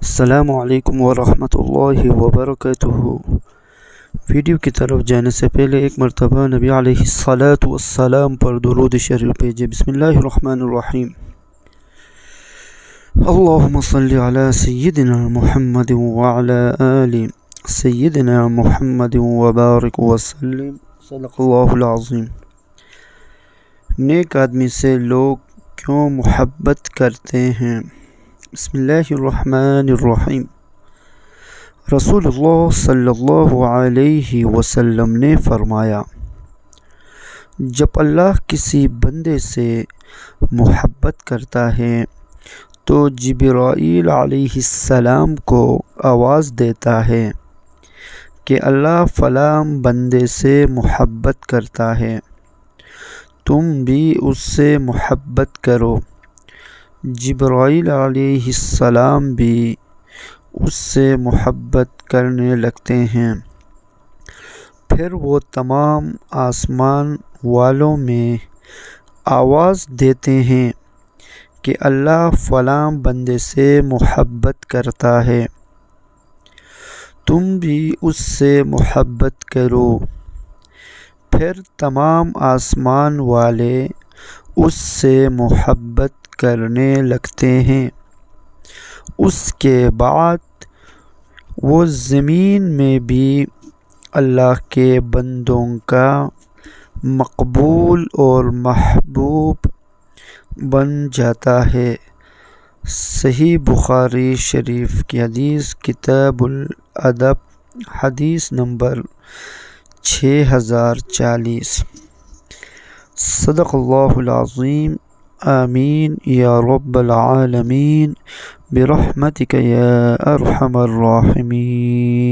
السلام علیکم ورحمۃ اللہ وبرکاتہ۔ ویڈیو کی طرف جانے سے پہلے ایک مرتبہ نبی علیہ الصلاۃ والسلام پر درود شریف بھیجے۔ بسم اللہ الرحمن الرحیم۔ اللہم صلی علی سیدنا محمد وعلی آل سیدنا محمد وبارک وسلم۔ صدق اللہ العظیم۔ نیک آدمی سے لوگ کیوں محبت کرتے ہیں؟ بسم اللہ الرحمن الرحیم۔ رسول اللہ صلی اللہ علیہ وسلم نے فرمایا، جب اللہ کسی بندے سے محبت کرتا ہے تو جبرائیل علیہ السلام کو آواز دیتا ہے کہ اللہ فلاں بندے سے محبت کرتا ہے، تم بھی اس سے محبت کرو۔ جبرائیل علیہ السلام بھی اس سے محبت کرنے لگتے ہیں، پھر وہ تمام آسمان والوں میں آواز دیتے ہیں کہ اللہ فلاں بندے سے محبت کرتا ہے، تم بھی اس سے محبت کرو۔ پھر تمام آسمان والے اس سے محبت کرنے لگتے ہیں۔ اس کے بعد وہ زمین میں بھی اللہ کے بندوں کا مقبول اور محبوب بن جاتا ہے۔ صحیح بخاری شریف کی حدیث، کتاب الادب، حدیث نمبر 6040۔ صدق اللہ العظیم۔ آمین یا رب العالمین برحمتک یا ارحم الراحمین۔